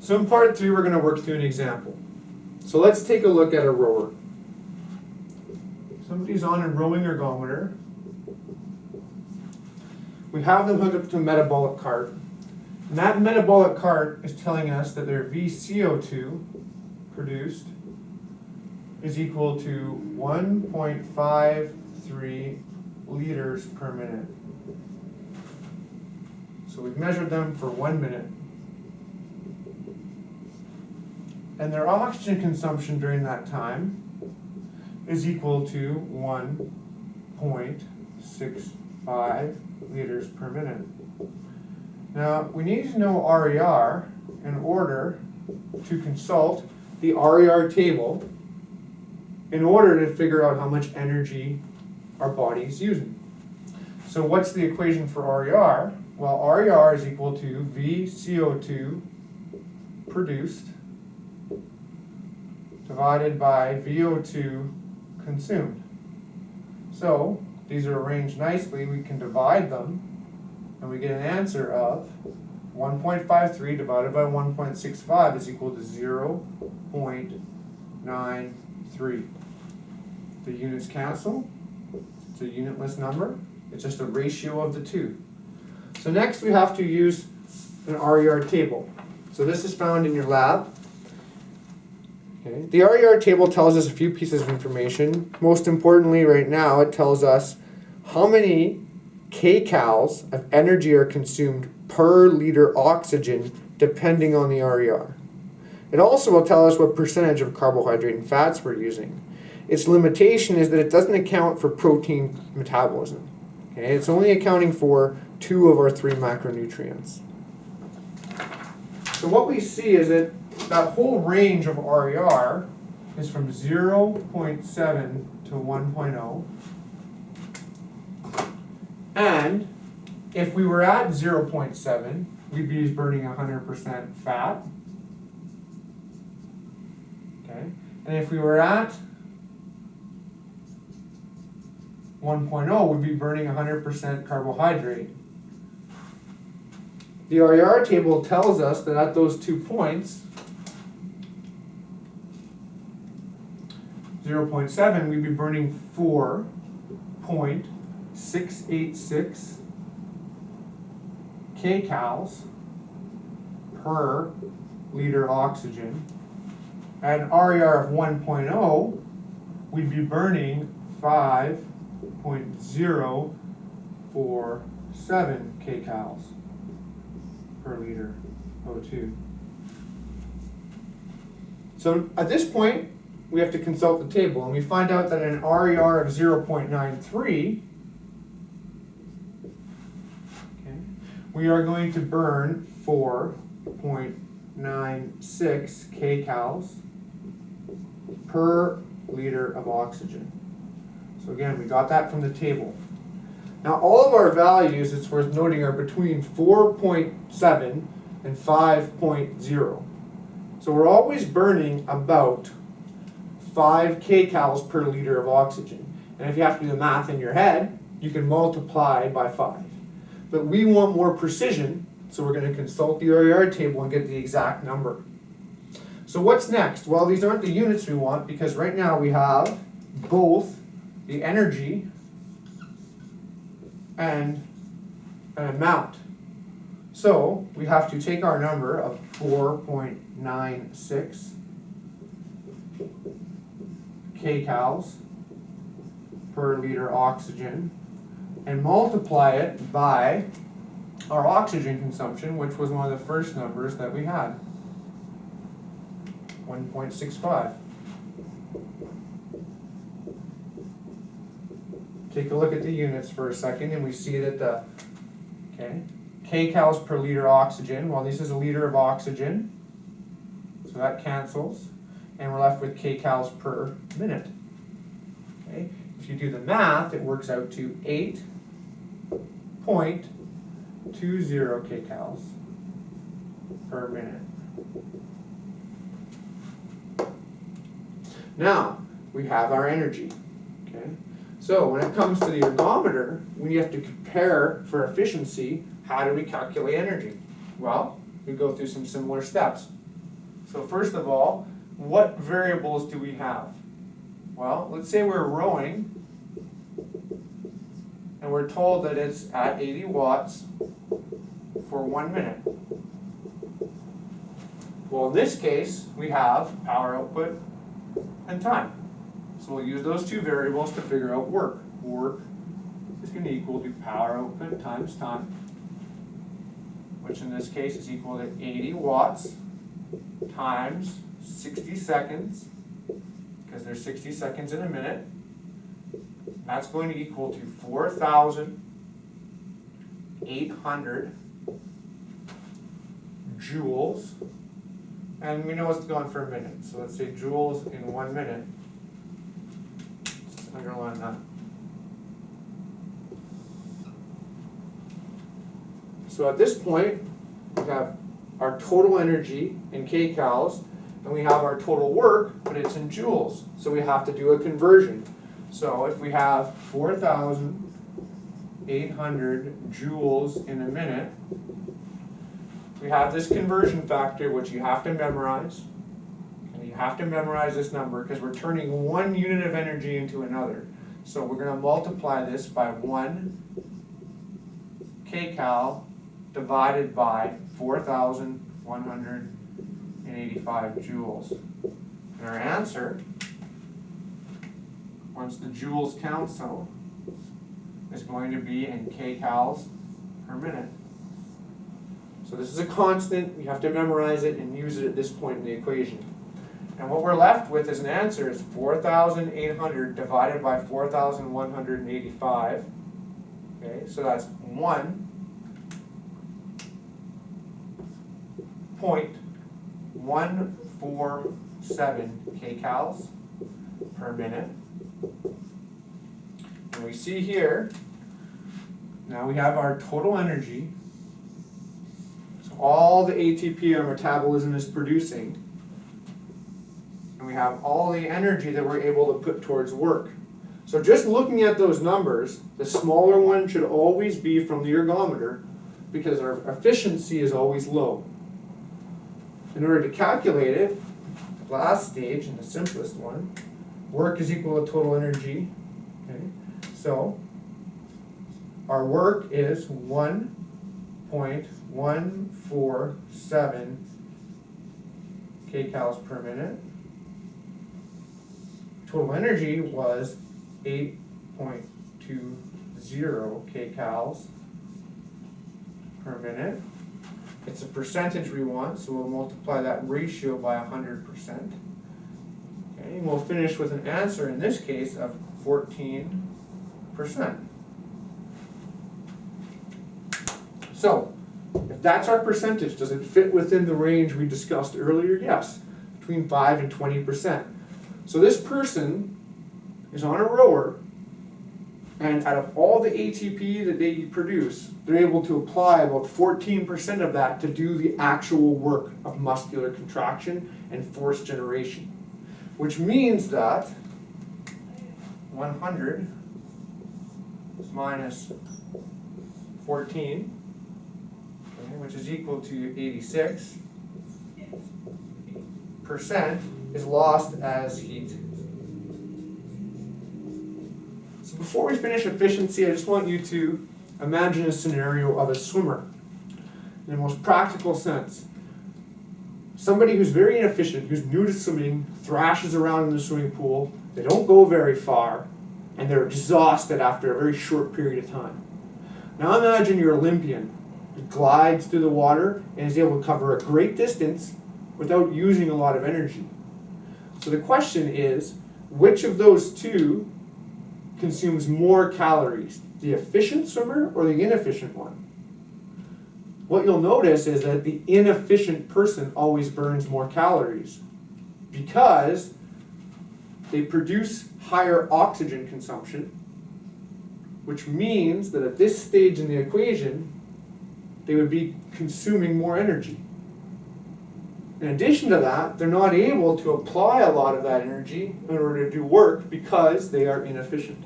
So in part 3, we're going to work through an example. So let's take a look at a rower. Somebody's on a rowing ergometer. We have them hooked up to a metabolic cart. And that metabolic cart is telling us that their VCO2 produced is equal to 1.53 liters per minute. So we've measured them for 1 minute. And their oxygen consumption during that time is equal to 1.65 liters per minute. Now, we need to know RER in order to consult the RER table in order to figure out how much energy our body is using. So what's the equation for RER? Well, RER is equal to VCO2 produced divided by VO2 consumed. So these are arranged nicely. We can divide them and we get an answer of 1.53 divided by 1.65 is equal to 0.93. The units cancel. It's a unitless number. It's just a ratio of the two. So next we have to use an RER table. So this is found in your lab. Okay. The RER table tells us a few pieces of information. Most importantly right now it tells us how many kcals of energy are consumed per liter oxygen depending on the RER. It also will tell us what percentage of carbohydrate and fats we're using. Its limitation is that it doesn't account for protein metabolism. Okay? It's only accounting for 2 of our 3 macronutrients. So what we see is that whole range of RER is from 0.7 to 1.0. And if we were at 0.7, we'd be burning 100% fat. Okay? And if we were at 1.0, we'd be burning 100% carbohydrate. The RER table tells us that at those 2 points, 0.7, we'd be burning 4.686 kcals per liter oxygen. At an RER of 1.0, we'd be burning 5.047 kcals per liter O2. So at this point, we have to consult the table, and we find out that an RER of 0.93, okay, we are going to burn 4.96 kcals per liter of oxygen. So again, we got that from the table. Now all of our values, it's worth noting, are between 4.7 and 5.0. So we're always burning about 5 kcals per liter of oxygen. And if you have to do the math in your head, you can multiply by 5. But we want more precision, so we're going to consult the RER table and get the exact number. So what's next? Well, these aren't the units we want, because right now we have both the energy and an amount. So we have to take our number of 4.96 kcals per liter oxygen and multiply it by our oxygen consumption, which was one of the first numbers that we had, 1.65. Take a look at the units for a second, and we see that the kcals per liter oxygen, well, this is a liter of oxygen, so that cancels, and we're left with kcals per minute. Okay? If you do the math, it works out to 8.20 kcals per minute. Now, we have our energy. Okay? So when it comes to the ergometer, when you have to compare for efficiency, how do we calculate energy? Well, we go through some similar steps. So first of all, what variables do we have? Well, let's say we're rowing, and we're told that it's at 80 watts for 1 minute. Well, in this case, we have power output and time. So we'll use those two variables to figure out work. Work is going to equal to power output times time, which in this case is equal to 80 watts times 60 seconds, because there's 60 seconds in a minute. That's going to equal to 4,800 joules. And we know it's gone for a minute, so let's say joules in 1 minute. Just underline that. So at this point, we have our total energy in kcals, and we have our total work, but it's in joules. So we have to do a conversion. So if we have 4,800 joules in a minute, we have this conversion factor, which you have to memorize. And you have to memorize this number because we're turning one unit of energy into another. So we're going to multiply this by 1 kcal divided by 4,185 joules. And our answer, once the joules council, is going to be in kcals per minute. So this is a constant, you have to memorize it and use it at this point in the equation. And what we're left with as an answer is 4,800 divided by 4,185. Okay, so that's 1.147 kcals per minute. And we see here, now we have our total energy. So all the ATP our metabolism is producing. And we have all the energy that we're able to put towards work. So just looking at those numbers, the smaller one should always be from the ergometer because our efficiency is always low. In order to calculate it, the last stage and the simplest one, work is equal to total energy. Okay? So our work is 1.147 kcals per minute. Total energy was 8.20 kcals per minute. It's a percentage we want, so we'll multiply that ratio by 100%. Okay, and we'll finish with an answer in this case of 14%. So, if that's our percentage, does it fit within the range we discussed earlier? Yes, between 5 and 20%. So this person is on a rower, and out of all the ATP that they produce, they're able to apply about 14% of that to do the actual work of muscular contraction and force generation. Which means that 100 minus 14, okay, which is equal to 86%, is lost as heat. So before we finish efficiency, I just want you to imagine a scenario of a swimmer in the most practical sense. Somebody who's very inefficient, who's new to swimming, thrashes around in the swimming pool, they don't go very far, and they're exhausted after a very short period of time. Now imagine your Olympian who glides through the water and is able to cover a great distance without using a lot of energy. So the question is, which of those two consumes more calories, the efficient swimmer or the inefficient one? What you'll notice is that the inefficient person always burns more calories because they produce higher oxygen consumption, which means that at this stage in the equation, they would be consuming more energy. In addition to that, they're not able to apply a lot of that energy in order to do work because they are inefficient.